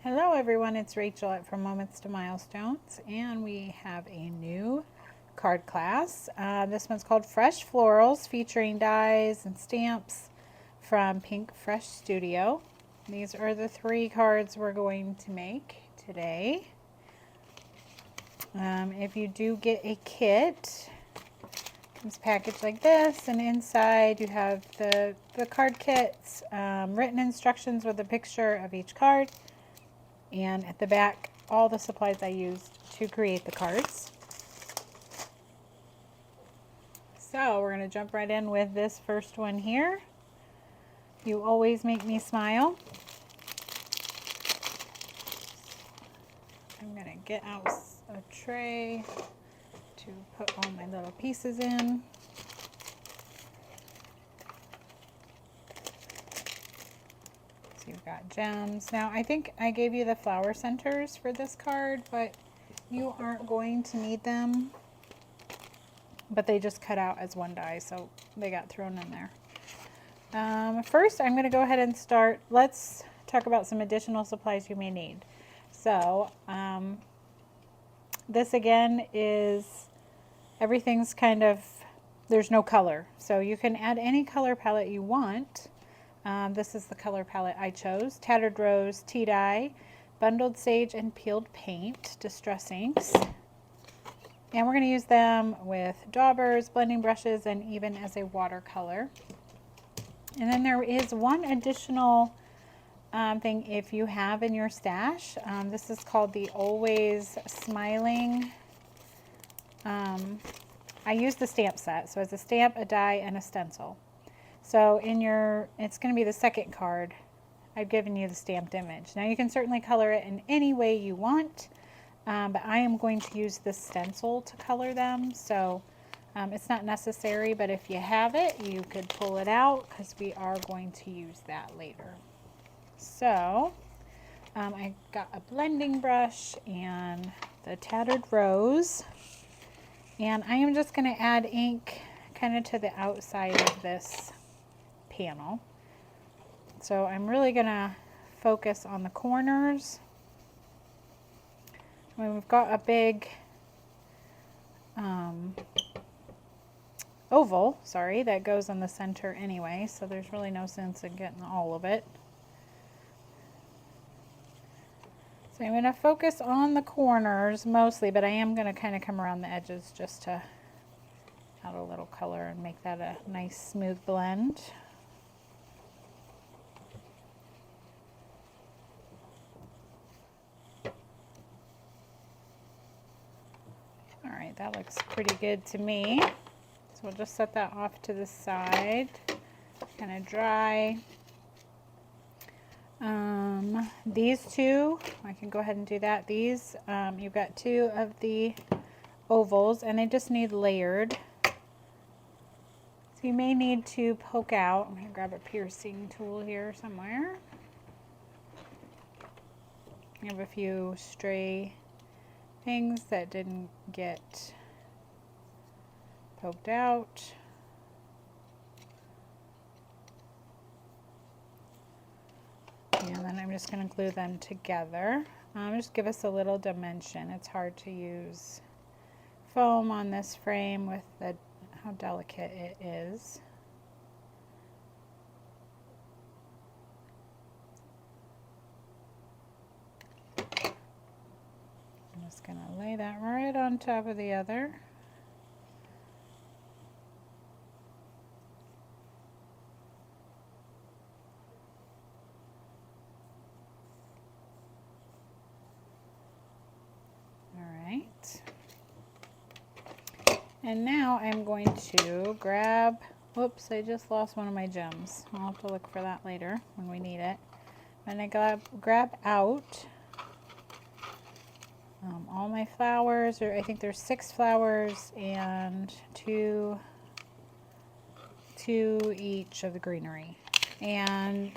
Hello everyone, it's Rachel at From Moments to Milestones, and we have a new card class. This one's called Fresh Florals, featuring dies and stamps from Pink Fresh Studio. These are the 3 cards we're going to make today. If you do get a kit, it comes packaged like this, and inside you have the card kits, written instructions with a picture of each card, and at the back, all the supplies I used to create the cards. So we're going to jump right in with this first one here. You always make me smile. I'm going to get out a tray to put all my little pieces in. So you've got gems. Now I think I gave you the flower centers for this card, but you aren't going to need them. But they just cut out as one die, so they got thrown in there. First, I'm going to go ahead and start. Let's talk about some additional supplies you may need. So this again is, everything's kind of, there's no color. So you can add any color palette you want. This is the color palette I chose. Tattered Rose, Tea Dye, Bundled Sage, and Peeled Paint, Distress Inks. And we're going to use them with daubers, blending brushes, and even as a watercolor. And then there is one additional thing if you have in your stash. This is called the Always Smiling. I use the stamp set. So it's a stamp, a die, and a stencil. So it's going to be the second card. I've given you the stamped image. Now you can certainly color it in any way you want. But I am going to use this stencil to color them, so it's not necessary, but if you have it, you could pull it out because we are going to use that later. So I got a blending brush and the Tattered Rose, and I am just going to add ink kind of to the outside of this panel. So I'm really going to focus on the corners. We've got a big oval, that goes in the center anyway, so there's really no sense in getting all of it. So I'm going to focus on the corners mostly, but I am going to kind of come around the edges just to add a little color and make that a nice smooth blend. Alright, that looks pretty good to me. So we'll just set that off to the side, kind of dry. These 2, I can go ahead and do that. These, you've got 2 of the ovals, and they just need layered. So you may need to poke out. I'm going to grab a piercing tool here somewhere. I have a few stray things that didn't get poked out. And then I'm just going to glue them together. Just give us a little dimension. It's hard to use foam on this frame with how delicate it is. I'm just going to lay that right on top of the other. Alright. And now I'm going to grab, whoops, I just lost one of my gems. I'll have to look for that later when we need it. I'm going to grab out all my flowers, or I think there's 6 flowers and 2 each of the greenery. And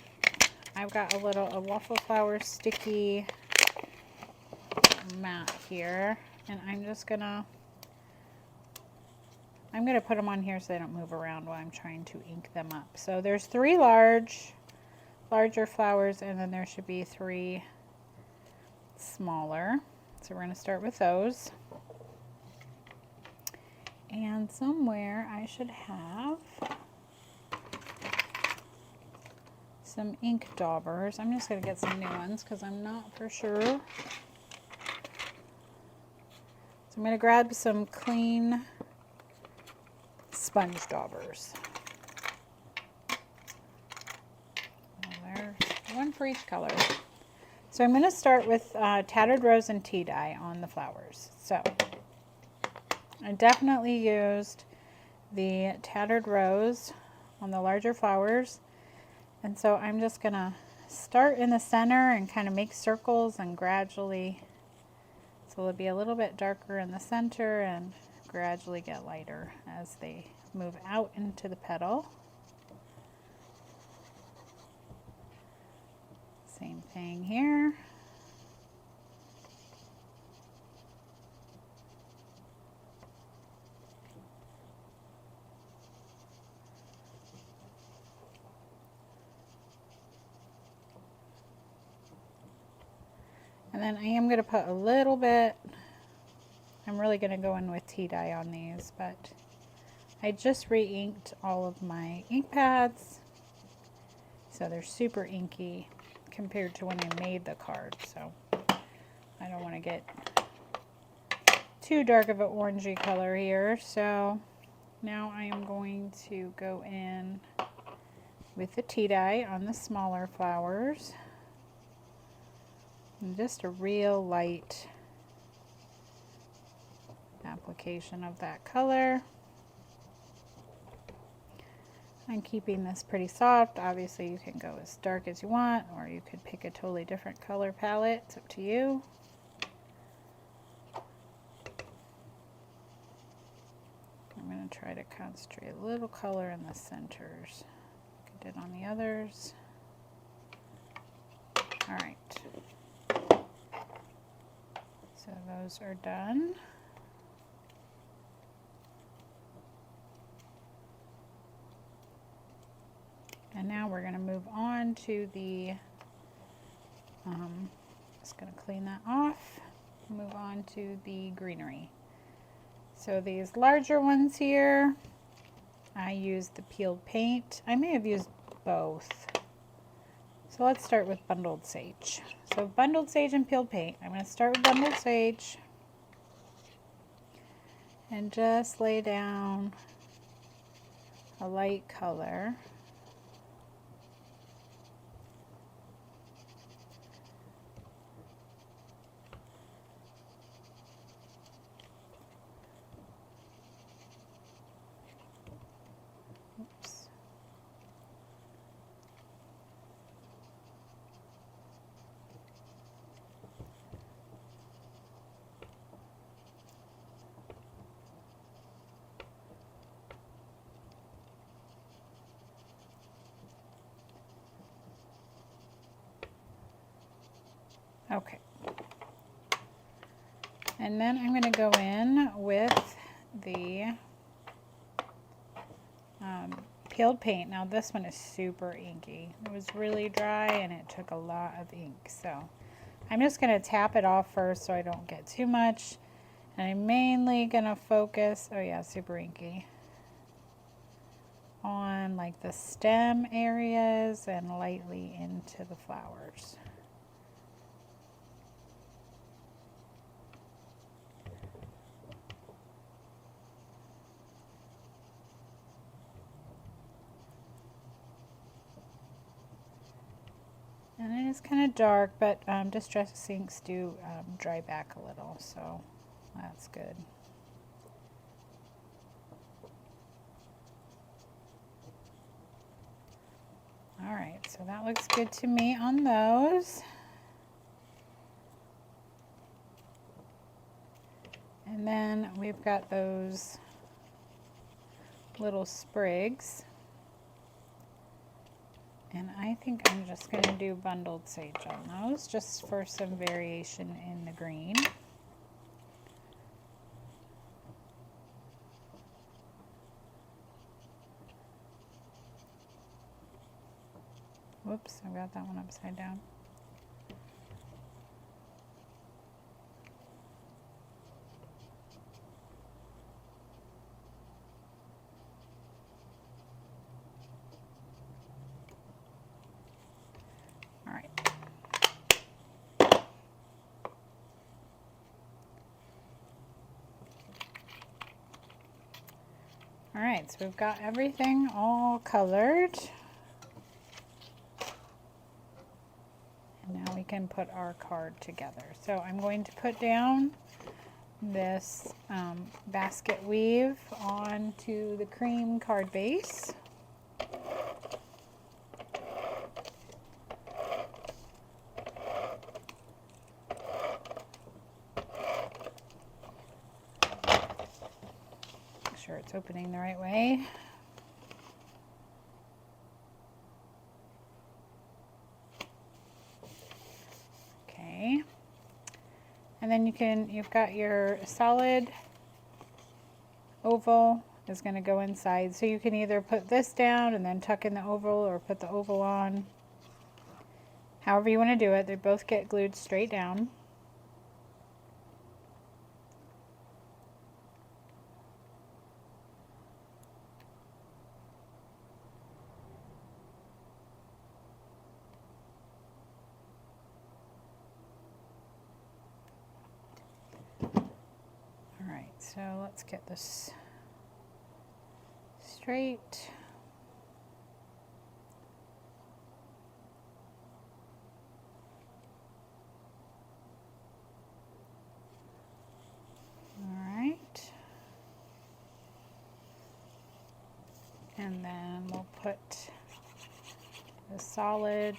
I've got a waffle flower sticky mat here, and I'm gonna put them on here so they don't move around while I'm trying to ink them up. So there's 3 larger flowers, and then there should be 3 smaller. So we're going to start with those. And somewhere I should have some ink daubers. I'm just going to get some new ones because I'm not for sure. So I'm going to grab some clean sponge daubers. There's one for each color. So I'm going to start with Tattered Rose and Tea Dye on the flowers. So I definitely used the Tattered Rose on the larger flowers. And so I'm just going to start in the center and kind of make circles and gradually, so it'll be a little bit darker in the center and gradually get lighter as they move out into the petal. Same thing here. And then I am going to put a little bit, I'm really going to go in with tea dye on these, but I just re-inked all of my ink pads, so they're super inky compared to when I made the card. So I don't want to get too dark of an orangey color here. So now I am going to go in with the tea dye on the smaller flowers. And just a real light application of that color. I'm keeping this pretty soft. Obviously you can go as dark as you want, or you could pick a totally different color palette. It's up to you. I'm going to try to concentrate a little color in the centers. Like I did on the others. All right. So those are done. And now we're going to move on to the, just going to clean that off, move on to the greenery. So these larger ones here, I used the peeled paint. I may have used both. So let's start with bundled sage. So bundled sage and peeled paint. I'm going to start with bundled sage and just lay down a light color. Oops. Okay. And then I'm going to go in with the peeled paint. Now this one is super inky. It was really dry and it took a lot of ink. So I'm just going to tap it off first so I don't get too much. And I'm mainly going to focus, oh yeah, super inky, on like the stem areas and lightly into the flowers. And it is kind of dark, but distress inks do dry back a little, so that's good. All right, so that looks good to me on those. And then we've got those little sprigs. And I think I'm just going to do bundled sage on those, just for some variation in the green. Whoops, I got that one upside down. All right, so we've got everything all colored. And now we can put our card together. So I'm going to put down this basket weave onto the cream card base. Make sure it's opening the right way. Okay. And then you've got your solid oval is going to go inside. So you can either put this down and then tuck in the oval, or put the oval on. However you want to do it. They both get glued straight down. Alright, so let's get this straight. Alright. And then we'll put the solid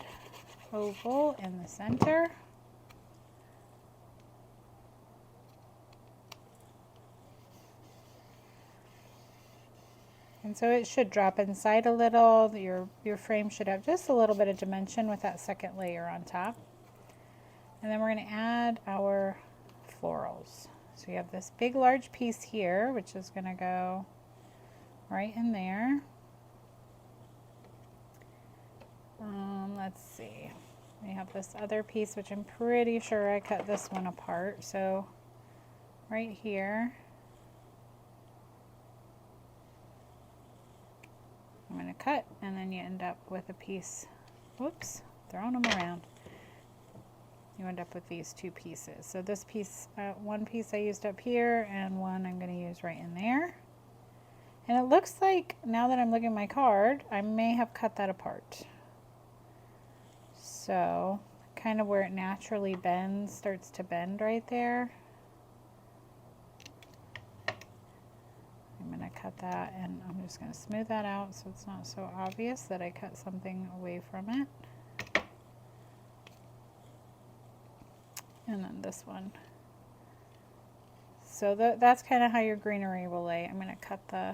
oval in the center. And so it should drop inside a little. Your frame should have just a little bit of dimension with that second layer on top. And then we're going to add our florals. So you have this big large piece here, which is going to go right in there. Let's see. We have this other piece, which I'm pretty sure I cut this one apart. So right here, I'm going to cut, and then you end up with a piece, whoops, throwing them around. You end up with these two pieces. So this piece, one piece I used up here, and one I'm going to use right in there. And it looks like, now that I'm looking at my card, I may have cut that apart. So kind of where it naturally bends, starts to bend right there. I'm going to cut that, and I'm just going to smooth that out so it's not so obvious that I cut something away from it. And then this one. So that's kind of how your greenery will lay. I'm going to cut I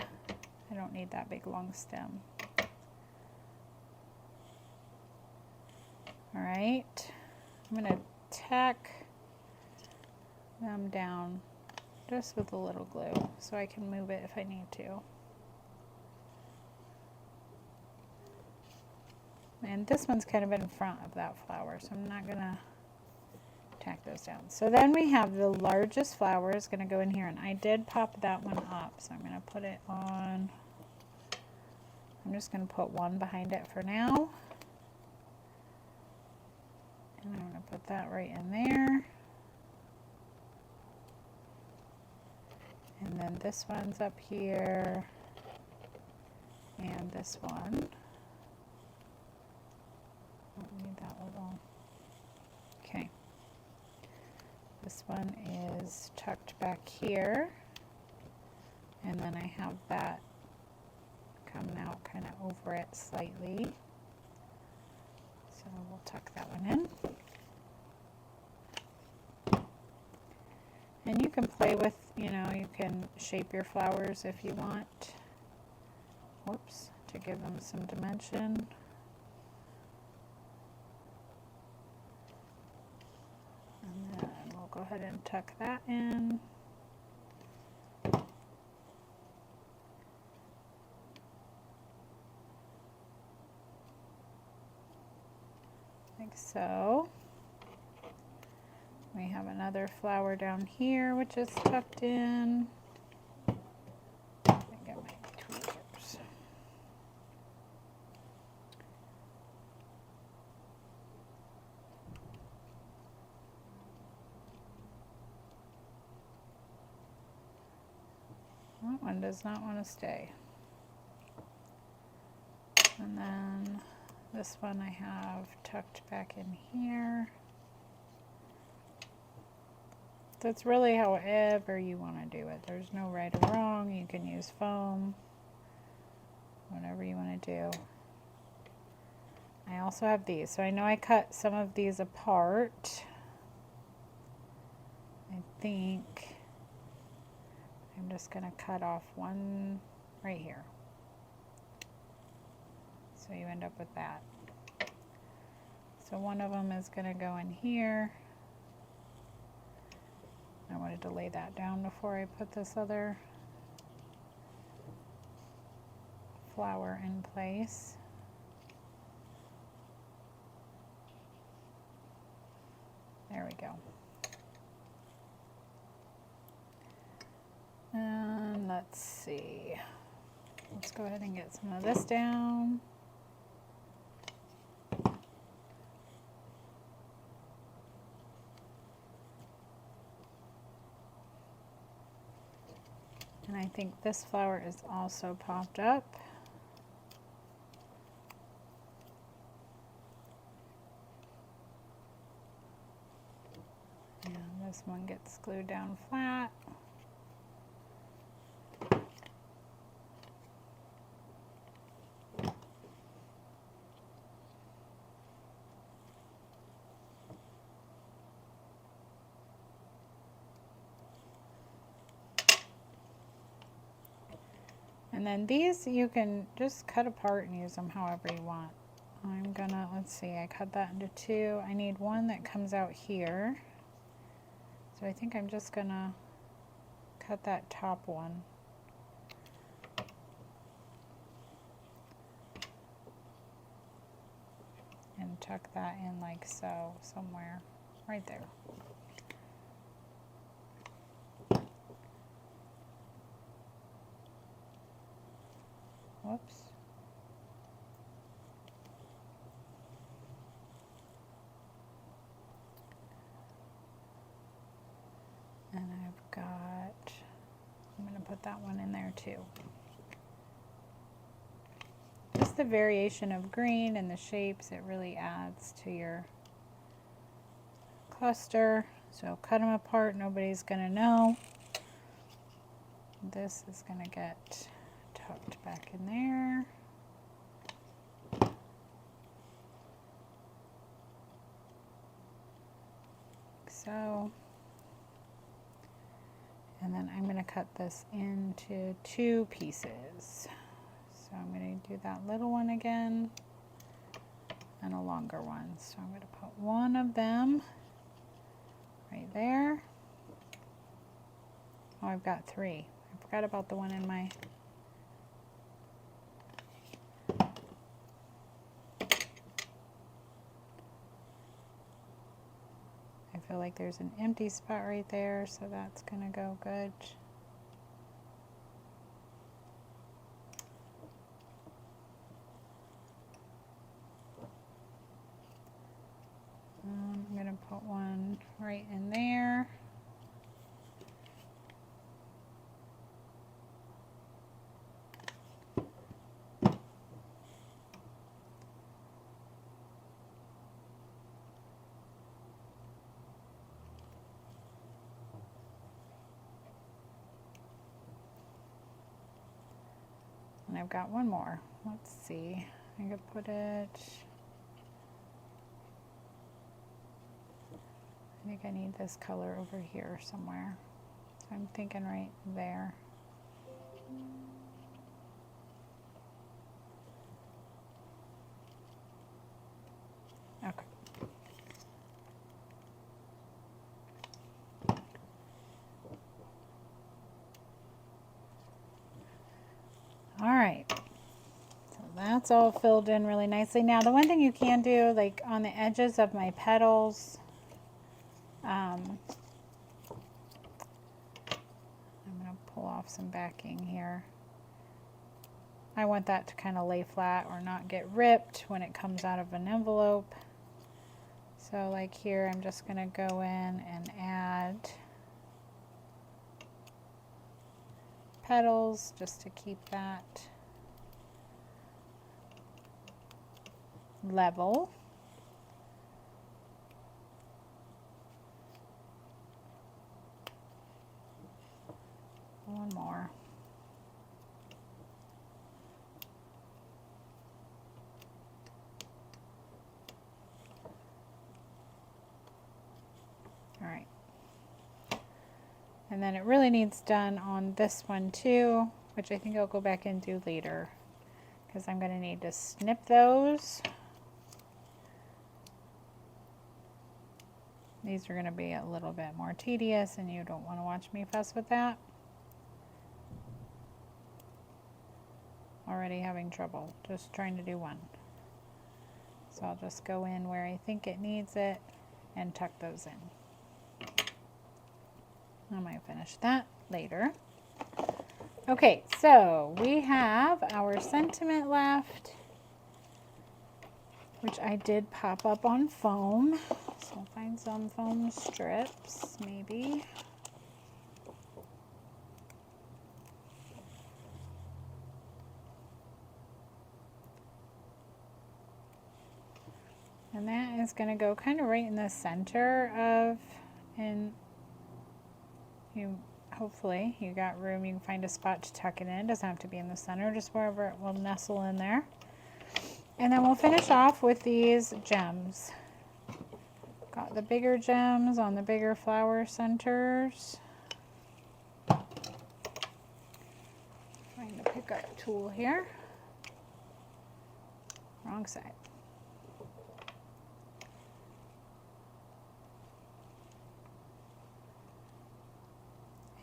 don't need that big long stem. All right, I'm going to tack them down just with a little glue so I can move it if I need to. And this one's kind of in front of that flower, so I'm not going to tack those down. So then we have the largest flower is going to go in here, and I did pop that one up, so I'm going to put it on. I'm just going to put one behind it for now. And I'm going to put that right in there. And then this one's up here. And this one. Don't need that little. Okay. This one is tucked back here. And then I have that coming out kind of over it slightly. So we'll tuck that one in. And you can play with, you can shape your flowers if you want. Whoops, to give them some dimension. And then we'll go ahead and tuck that in. Like so. We have another flower down here which is tucked in. I get my tweezers. That one does not want to stay. this one I have tucked back in here. So it's really however you want to do it. There's no right or wrong. You can use foam, whatever you want to do. I also have these. So I know I cut some of these apart. I think I'm just going to cut off one right here. So you end up with that. So one of them is going to go in here. I wanted to lay that down before I put this other flower in place. There we go. And let's see. Let's go ahead and get some of this down. And I think this flower is also popped up. And this one gets glued down flat. And then these you can just cut apart and use them however you want. I'm gonna, let's see, I cut that into two. I need one that comes out here. So I think I'm just gonna cut that top one. And tuck that in like so, somewhere, right there. Whoops. And I've got, I'm going to put that one in there too. Just the variation of green and the shapes, it really adds to your cluster. So cut them apart, nobody's going to know. This is going to get tucked back in there. Like so. And then I'm going to cut this into two pieces. So I'm going to do that little one again and a longer one. So I'm going to put one of them right there. Oh, I've got three. I forgot about the one in my... I feel like there's an empty spot right there, so that's going to go good. I'm going to put one right in there. And I've got one more. Let's see. I could put it... I think I need this color over here somewhere. So I'm thinking right there. Okay. All right. So that's all filled in really nicely. Now the one thing you can do, like on the edges of my petals, I'm going to pull off some backing here. I want that to kind of lay flat or not get ripped when it comes out of an envelope. So like here, I'm just going to go in and add petals just to keep that level. One more. All right. And then it really needs done on this one too, which I think I'll go back and do later because I'm going to need to snip those. These are going to be a little bit more tedious and you don't want to watch me fuss with that. Already having trouble just trying to do one. So I'll just go in where I think it needs it and tuck those in. I might finish that later. Okay, so we have our sentiment left, which I did pop up on foam. So I'll find some foam strips, maybe. And that is going to go kind of right in the center of, and hopefully you got room, you can find a spot to tuck it in. It doesn't have to be in the center, just wherever it will nestle in there. And then we'll finish off with these gems. Got the bigger gems on the bigger flower centers. Trying to pick up a tool here. Wrong side.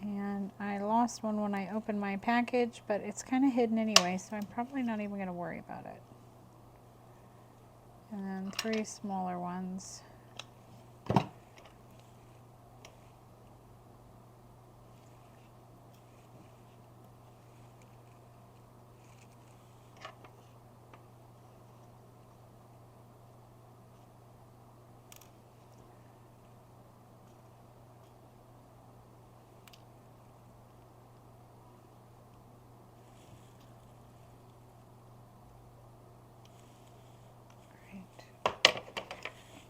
And I lost one when I opened my package, but it's kind of hidden anyway, so I'm probably not even going to worry about it. And then 3 smaller ones.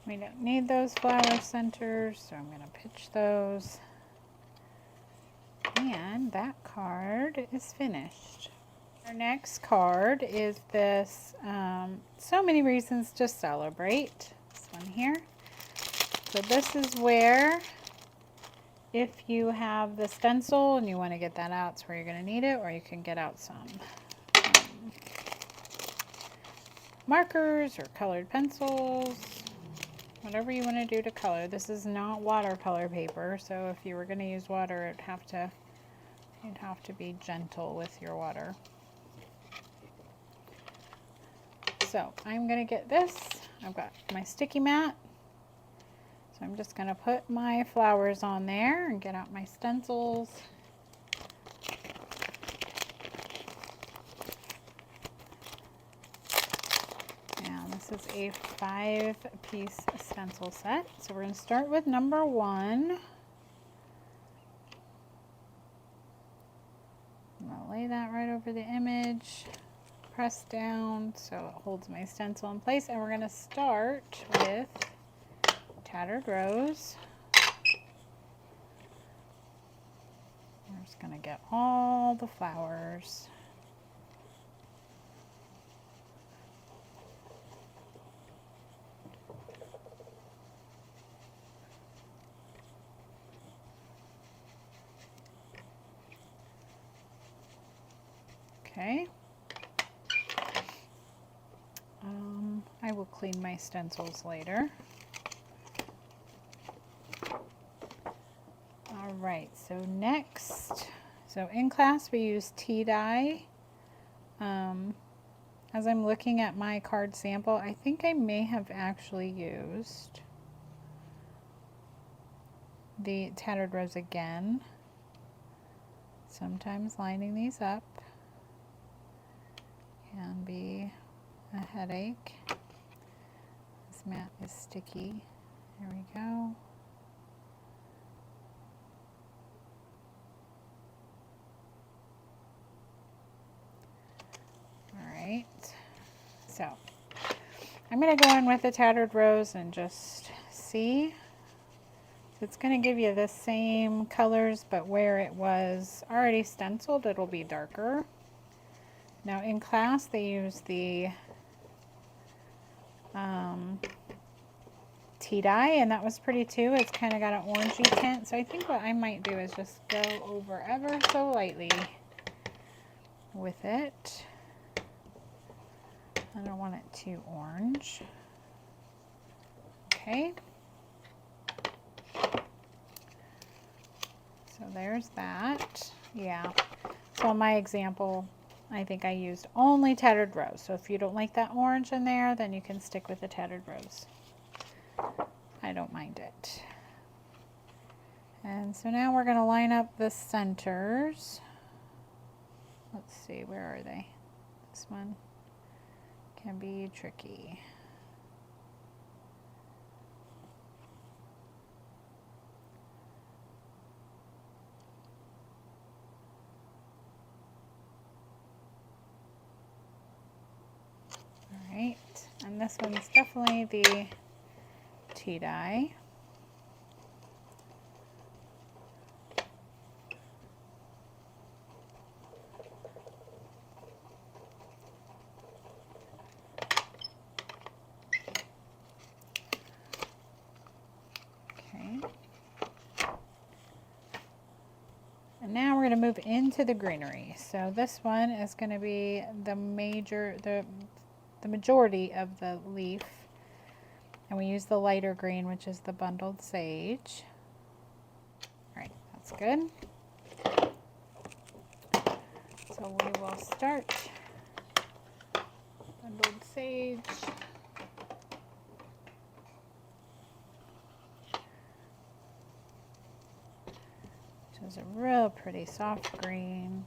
We don't need those flower centers, so I'm going to pitch those. And that card is finished. Our next card is this, So Many Reasons to Celebrate. This one here. So this is where, if you have the stencil and you want to get that out, it's where you're going to need it, or you can get out some markers or colored pencils. Whatever you want to do to color. This is not watercolor paper, so if you were going to use water, you'd have to be gentle with your water. So I'm going to get this. I've got my sticky mat. So I'm just going to put my flowers on there and get out my stencils. This is a 5-piece stencil set. So we're going to start with number 1. I'm going to lay that right over the image, press down so it holds my stencil in place, and we're going to start with Tattered Rose. We're just going to get all the flowers. Okay. I will clean my stencils later. All right, so next, so in class we use tea dye. As I'm looking at my card sample, I think I may have actually used the Tattered Rose again. Sometimes lining these up can be a headache. This mat is sticky. There we go. All right. So I'm going to go in with the tattered rose and just see. It's going to give you the same colors, but where it was already stenciled, it'll be darker. Now in class, they use the tea dye, and that was pretty too. It's kind of got an orangey tint, so I think what I might do is just go over ever so lightly with it. I don't want it too orange. Okay. So there's that. Yeah. So in my example, I think I used only tattered rose. So if you don't like that orange in there, then you can stick with the tattered rose. I don't mind it. And so now we're going to line up the centers. Let's see, where are they? This one can be tricky. All right, and this one's definitely the tea dye. Okay. And now we're going to move into the greenery. So this one is going to be the majority of the leaf. And we use the lighter green, which is the bundled sage. All right, that's good. So we will start bundled sage. Which is a real pretty soft green.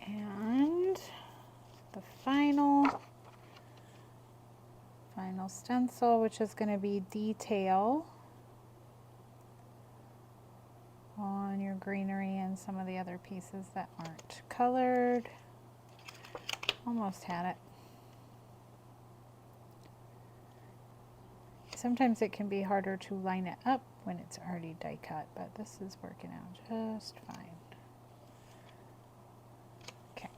And the final stencil, which is going to be detail on your greenery and some of the other pieces that aren't colored. Almost had it. Sometimes it can be harder to line it up when it's already die cut, but this is working out just fine. Okay.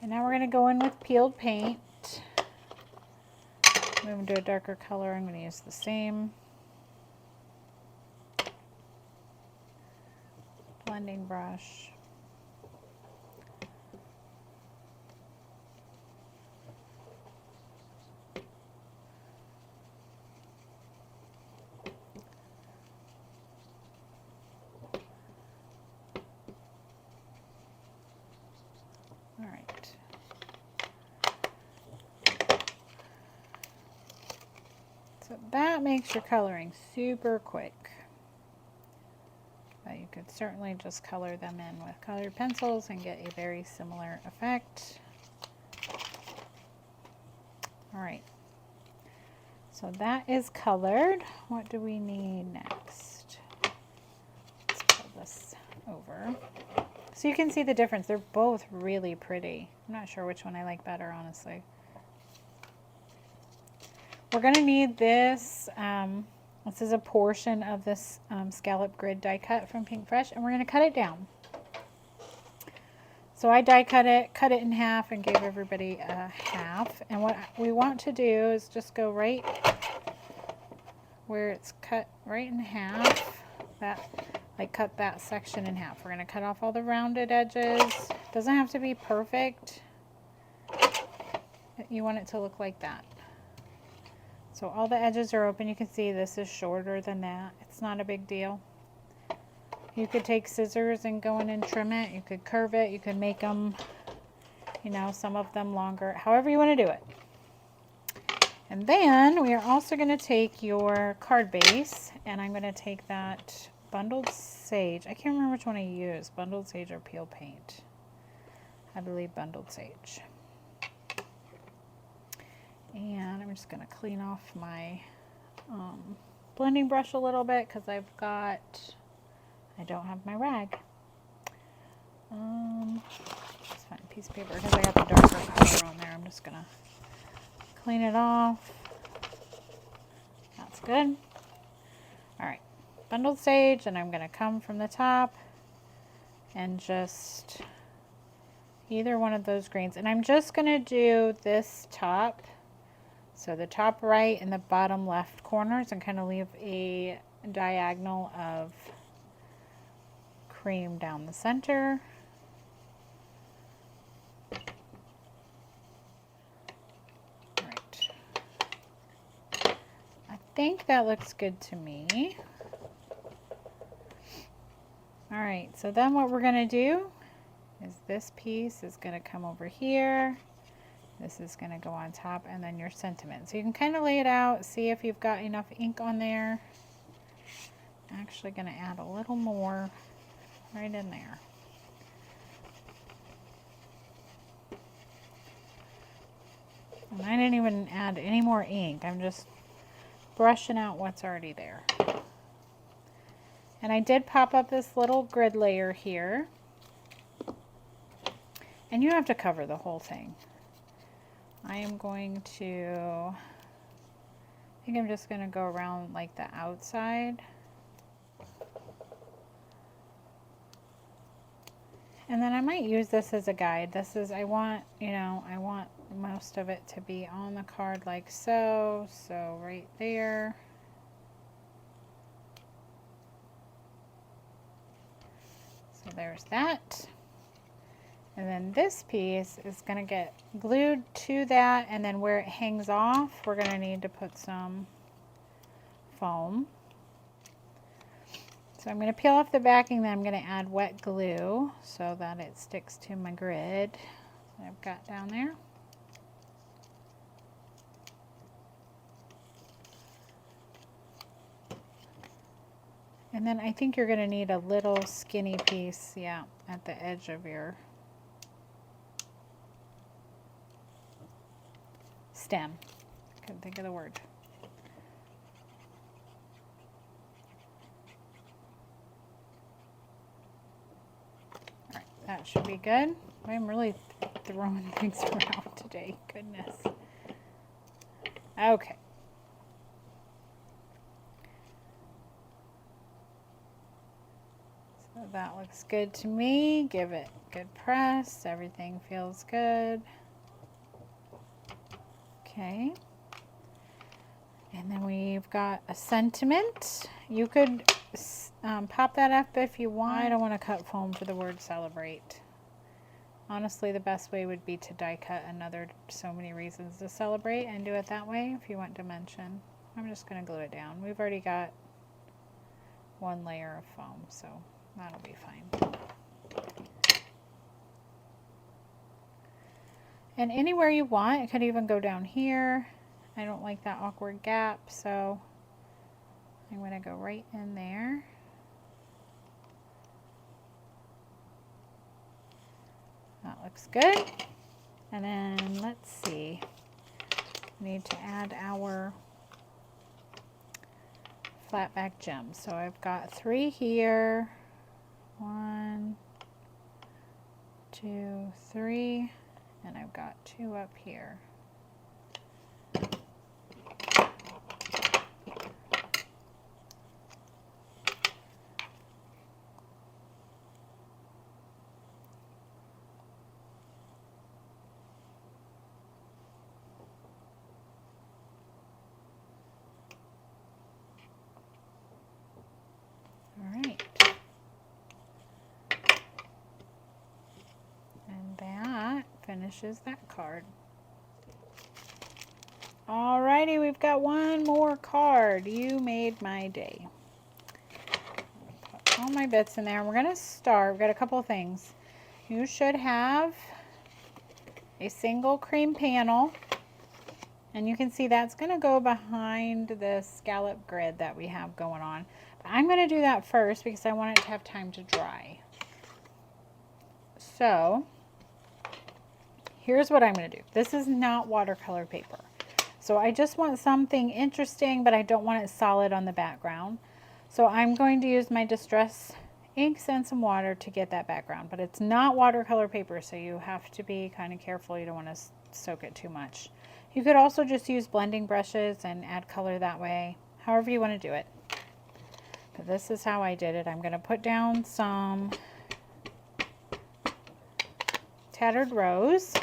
And now we're going to go in with peeled paint. Move into a darker color. I'm going to use the same blending brush. All right. So that makes your coloring super quick. But you could certainly just color them in with colored pencils and get a very similar effect. All right. So that is colored. What do we need next? Let's pull this over. So you can see the difference. They're both really pretty. I'm not sure which one I like better, honestly. We're going to need this. This is a portion of this scallop grid die cut from Pink Fresh, and we're going to cut it down. So I die cut it in half, and gave everybody a half. And what we want to do is just go right where it's cut right in half. Cut that section in half. We're going to cut off all the rounded edges. Doesn't have to be perfect. You want it to look like that. So all the edges are open. You can see this is shorter than that. It's not a big deal. You could take scissors and go in and trim it. You could curve it. You could make them, some of them longer. However you want to do it. And then we are also going to take your card base, and I'm going to take that Bundled Sage. I can't remember which one I used, Bundled Sage or Peel Paint. I believe Bundled Sage. And I'm just going to clean off my blending brush a little bit because I don't have my rag. Just find a piece of paper because I got the darker color on there. I'm just going to clean it off. That's good. All right, Bundled Sage, and I'm going to come from the top and just either one of those greens. And I'm just going to do this top, so the top right and the bottom left corners, and kind of leave a diagonal of cream down the center. All right. I think that looks good to me. All right, so then what we're going to do is this piece is going to come over here. This is going to go on top, and then your sentiment. So you can kind of lay it out, see if you've got enough ink on there. I'm actually going to add a little more right in there. And I didn't even add any more ink. I'm just brushing out what's already there. And I did pop up this little grid layer here. And you have to cover the whole thing. I am going to, I think I'm just going to go around like the outside. And then I might use this as a guide. This is, I want most of it to be on the card like so. So right there. So there's that. And then this piece is going to get glued to that, and then where it hangs off, we're going to need to put some foam. So I'm going to peel off the backing, then I'm going to add wet glue so that it sticks to my grid that I've got down there. And then I think you're going to need a little skinny piece, yeah, at the edge of your stem. Couldn't think of the word. All right, that should be good. I'm really throwing things around today. Goodness. Okay. So that looks good to me. Give it a good press. Everything feels good. Okay, and then we've got a sentiment. You could pop that up if you want. I don't want to cut foam for the word celebrate. Honestly, the best way would be to die cut another so many reasons to celebrate and do it that way if you want dimension. I'm just going to glue it down. We've already got one layer of foam, so that'll be fine. And anywhere you want, it could even go down here. I don't like that awkward gap, so I'm going to go right in there. That looks good. And then let's see. We need to add our flat back gems. So I've got 3 here. 1, 2, 3. And I've got 2 up here. All right. And that finishes that card. Alrighty, we've got one more card. You made my day. Put all my bits in there. We're going to start. We've got a couple of things. You should have a single cream panel. And you can see that's going to go behind the scallop grid that we have going on. I'm going to do that first because I want it to have time to dry. So here's what I'm going to do. This is not watercolor paper. So I just want something interesting, but I don't want it solid on the background. So I'm going to use my Distress inks and some water to get that background, but it's not watercolor paper, so you have to be kind of careful. You don't want to soak it too much. You could also just use blending brushes and add color that way, however you want to do it. But this is how I did it. I'm going to put down some Tattered Rose.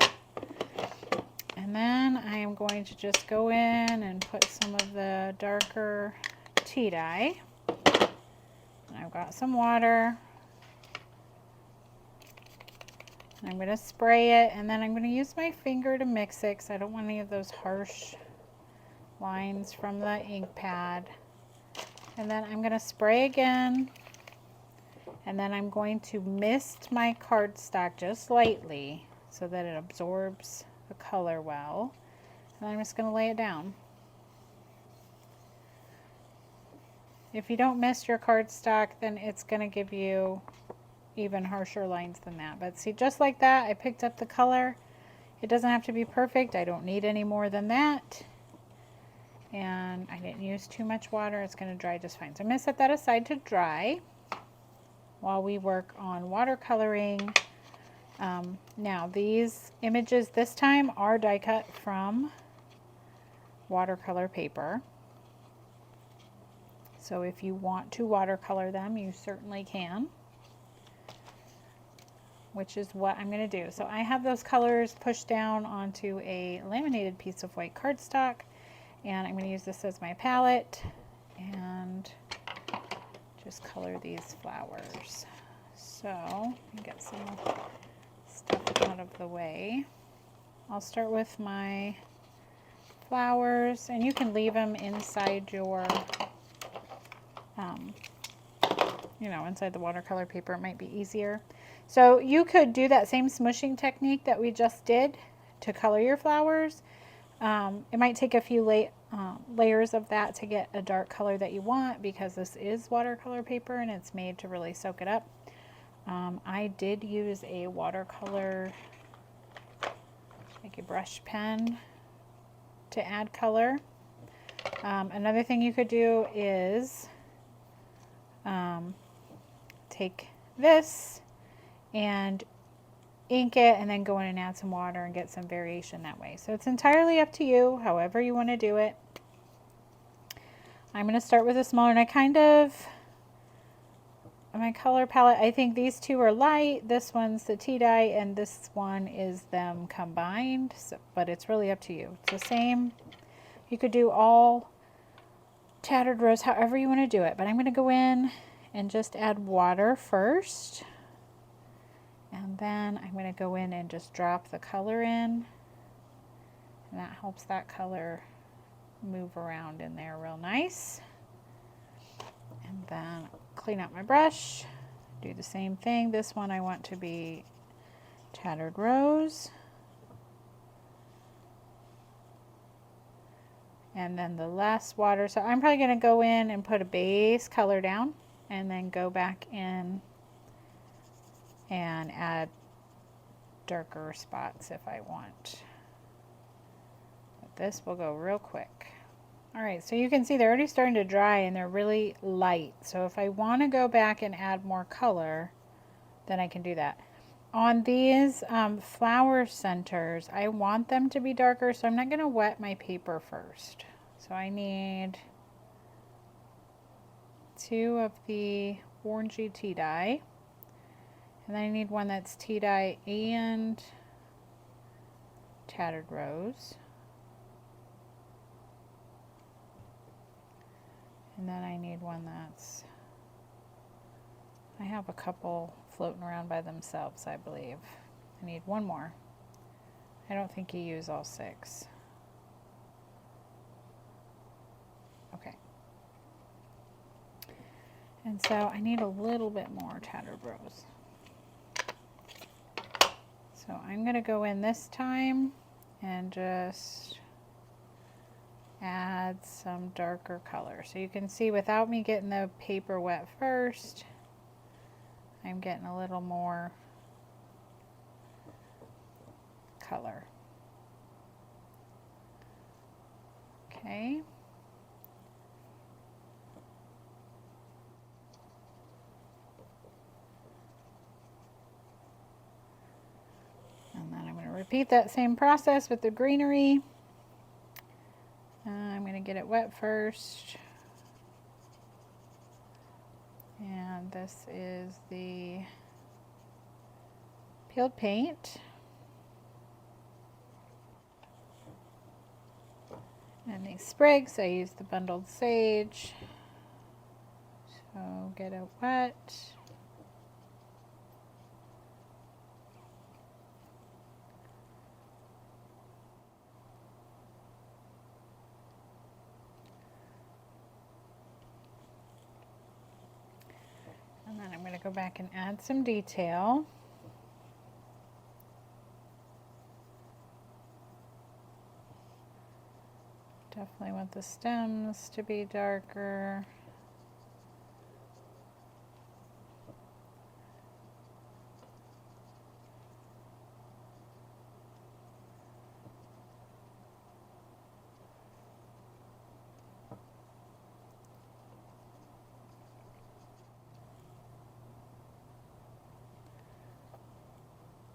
And then I am going to just go in and put some of the darker tea dye. And I've got some water. I'm going to spray it, and then I'm going to use my finger to mix it because I don't want any of those harsh lines from the ink pad. And then I'm going to spray again. And then I'm going to mist my cardstock just lightly so that it absorbs the color well. And I'm just going to lay it down. If you don't mist your cardstock, then it's going to give you even harsher lines than that. But see, just like that, I picked up the color. It doesn't have to be perfect. I don't need any more than that. And I didn't use too much water. It's going to dry just fine. So I'm going to set that aside to dry while we work on watercoloring. Now these images this time are die cut from watercolor paper. So if you want to watercolor them, you certainly can, which is what I'm going to do. So I have those colors pushed down onto a laminated piece of white cardstock, and I'm going to use this as my palette and just color these flowers. So get some stuff out of the way. I'll start with my flowers, and you can leave them inside your, inside the watercolor paper. It might be easier. So you could do that same smushing technique that we just did to color your flowers. It might take a few layers of that to get a dark color that you want, because this is watercolor paper and it's made to really soak it up. I did use a watercolor, like a brush pen, to add color. Another thing you could do is take this and ink it and then go in and add some water and get some variation that way. So it's entirely up to you, however you want to do it. I'm going to start with a smaller, and my color palette, I think these two are light, this one's the tea dye, and this one is them combined, but it's really up to you. It's the same. You could do all Tattered Rose however you want to do it, but I'm going to go in and just add water first, and then I'm going to go in and just drop the color in, and that helps that color move around in there real nice. And then clean out my brush, do the same thing. This one I want to be Tattered Rose. And then the last water. So I'm probably going to go in and put a base color down and then go back in and add darker spots if I want. But this will go real quick. Alright, so you can see they're already starting to dry and they're really light. So if I want to go back and add more color, then I can do that. On these flower centers, I want them to be darker, so I'm not going to wet my paper first. So I need 2 of the orangey tea dye. And then I need one that's tea dye and Tattered Rose. And then I need one that's, I have a couple floating around by themselves, I believe. I need one more. I don't think you use all 6. Okay. And so I need a little bit more Tattered Rose. So I'm going to go in this time and just add some darker color. So you can see without me getting the paper wet first, I'm getting a little more color. Okay. And then I'm going to repeat that same process with the greenery. I'm going to get it wet first. And this is the peeled paint. And these sprigs, I use the bundled sage. So get it wet. And then I'm going to go back and add some detail. Definitely want the stems to be darker.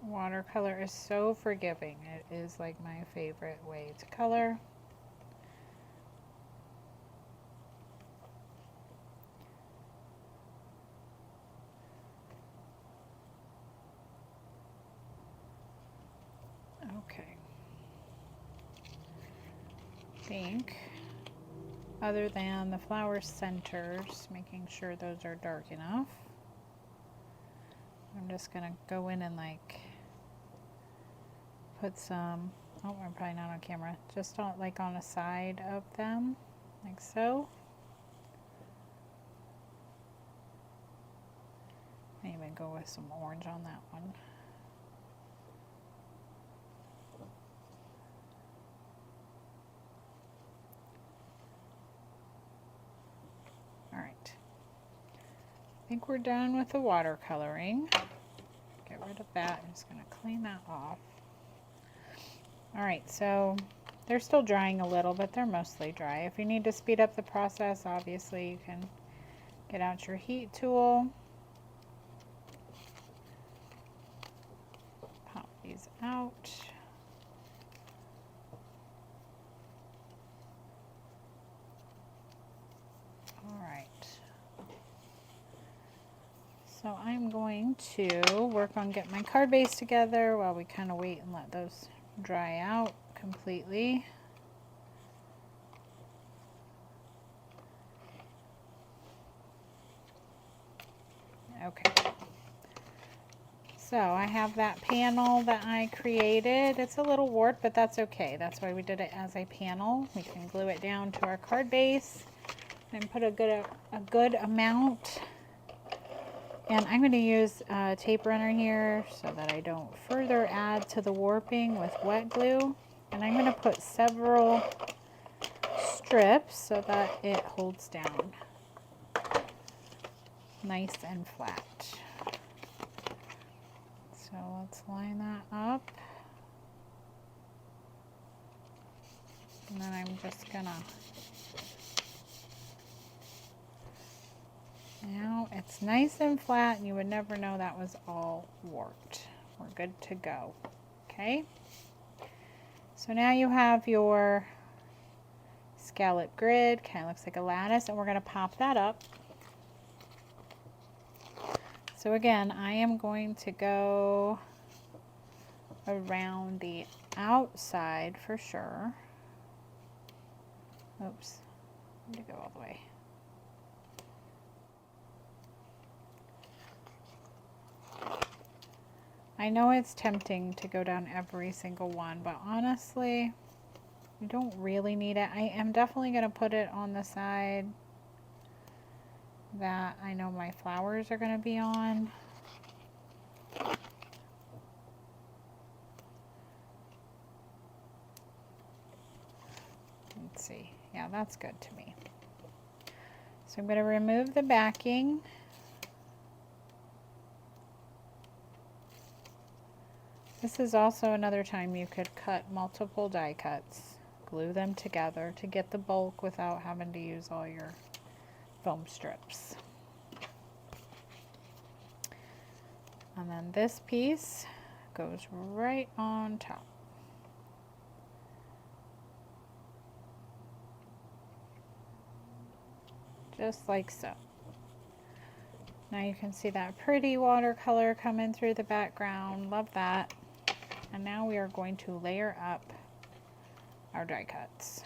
Watercolor is so forgiving. It is like my favorite way to color. Okay. I think other than the flower centers, making sure those are dark enough, I'm just gonna go in and like put some, oh, I'm probably not on camera, just on like on the side of them, like so. I even go with some orange on that one. All right, I think we're done with the watercoloring. Get rid of that. I'm just gonna clean that off. All right, so they're still drying a little, but they're mostly dry. If you need to speed up the process, obviously you can get out your heat tool. Pop these out. All right. So I'm going to work on getting my card base together while we kind of wait and let those dry out completely. Okay. So I have that panel that I created. It's a little warped, but that's okay. That's why we did it as a panel. We can glue it down to our card base and put a good amount. And I'm going to use a tape runner here so that I don't further add to the warping with wet glue. And I'm going to put several strips so that it holds down nice and flat. So let's line that up. And then I'm just going to, now it's nice and flat and you would never know that was all warped. We're good to go. Okay. So now you have your scallop grid, kind of looks like a lattice, and we're going to pop that up. So again, I am going to go around the outside for sure. Oops, I need to go all the way. I know it's tempting to go down every single one, but honestly, you don't really need it. I am definitely going to put it on the side that I know my flowers are going to be on. Let's see. Yeah, that's good to me. So I'm going to remove the backing. This is also another time you could cut multiple die cuts, glue them together to get the bulk without having to use all your foam strips. And then this piece goes right on top. Just like so. Now you can see that pretty watercolor coming through the background. Love that. And now we are going to layer up our die cuts.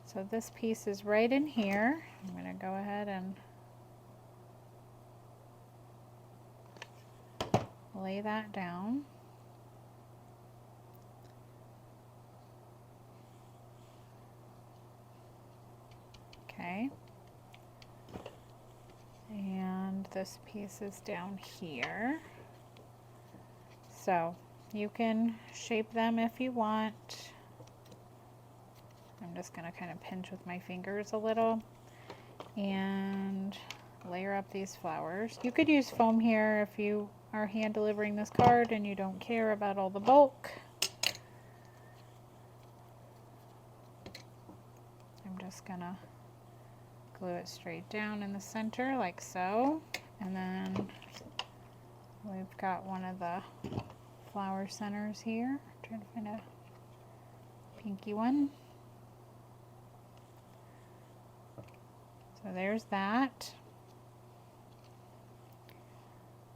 So this piece is right in here. I'm going to go ahead and lay that down. Okay. And this piece is down here. So you can shape them if you want. I'm just going to kind of pinch with my fingers a little and layer up these flowers. You could use foam here if you are hand delivering this card and you don't care about all the bulk. I'm just going to glue it straight down in the center like so. And then we've got one of the flower centers here. I'm trying to find a pinky one. So there's that.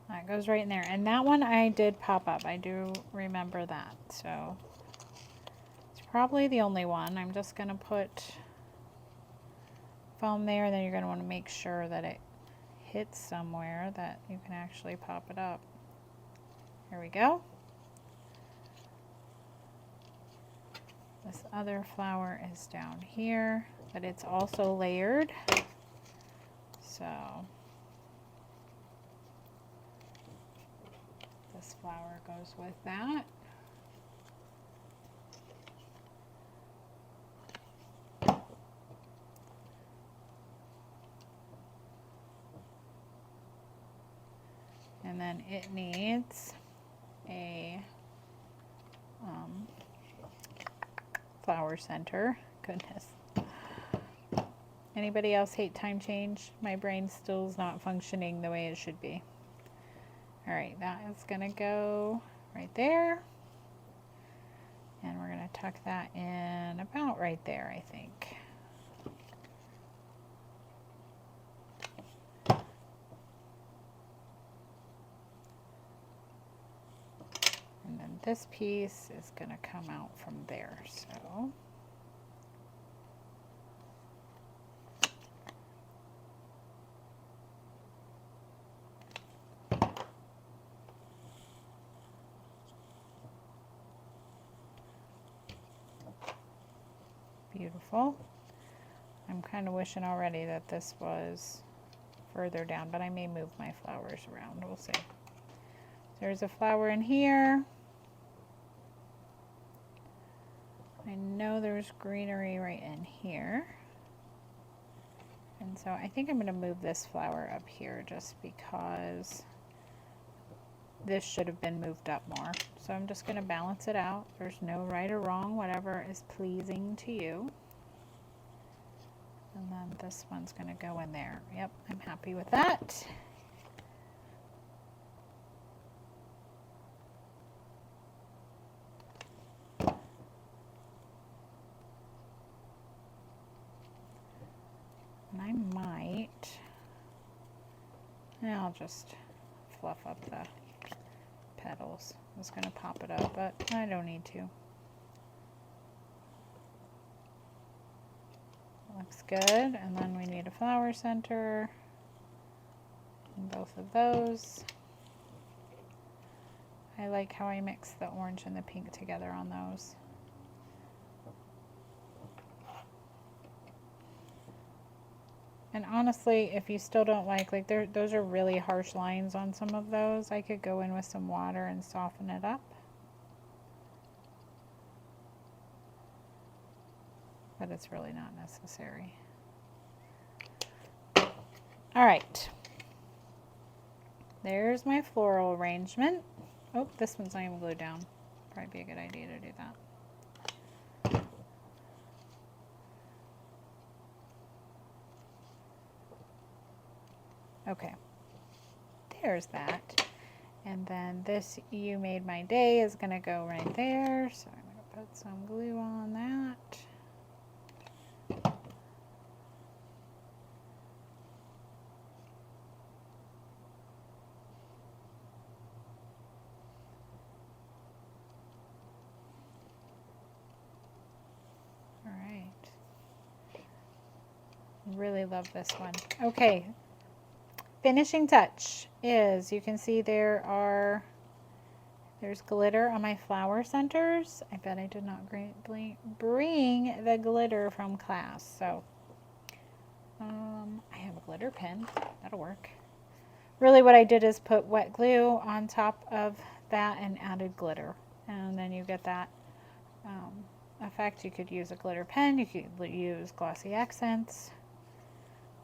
That goes right in there. And that one I did pop up. I do remember that. So it's probably the only one. I'm just going to put foam there. Then you're going to want to make sure that it hits somewhere that you can actually pop it up. Here we go. This other flower is down here, but it's also layered. So this flower goes with that. And then it needs a flower center. Goodness. Anybody else hate time change? My brain still is not functioning the way it should be. All right, that is gonna go right there. And we're gonna tuck that in about right there, I think. And then this piece is gonna come out from there, so. Beautiful. I'm kind of wishing already that this was further down, but I may move my flowers around. We'll see. There's a flower in here. I know there's greenery right in here. And so I think I'm going to move this flower up here just because this should have been moved up more. So I'm just going to balance it out. There's no right or wrong, whatever is pleasing to you. And then this one's going to go in there. Yep, I'm happy with that. And I might, I'll just fluff up the petals. I was going to pop it up, but I don't need to. Looks good. And then we need a flower center in both of those. I like how I mix the orange and the pink together on those. And honestly, if you still don't like those are really harsh lines on some of those, I could go in with some water and soften it up. but it's really not necessary. All right. There's my floral arrangement. Oh, this one's not even glued down. Probably be a good idea to do that. Okay, there's that. And then this "You Made My Day" is going to go right there. So I'm going to put some glue on that. All right. Really love this one. Okay. Finishing touch is, you can see there's glitter on my flower centers. I bet I did not bring the glitter from class. So I have a glitter pen. That'll work. Really what I did is put wet glue on top of that and added glitter. And then you get that effect. You could use a glitter pen. You could use glossy accents.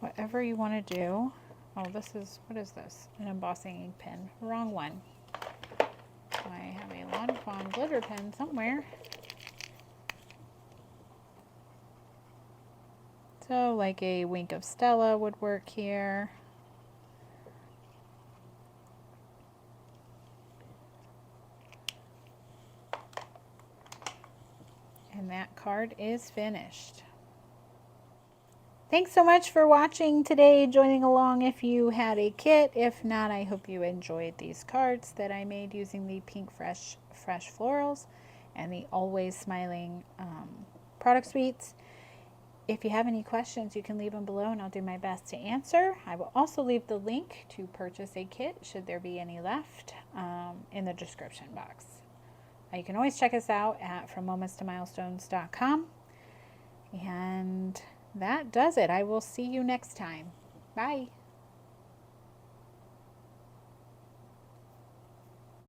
Whatever you want to do. Oh, what is this? An embossing ink pen. Wrong one. I have a Lancome glitter pen somewhere. So like a Wink of Stella would work here. And that card is finished. Thanks so much for watching today, joining along if you had a kit. If not, I hope you enjoyed these cards that I made using the Pink Fresh Florals and the Always Smiling product suites. If you have any questions, you can leave them below and I'll do my best to answer. I will also leave the link to purchase a kit, should there be any left, in the description box. You can always check us out at frommomentstomilstones.com. And that does it. I will see you next time. Bye.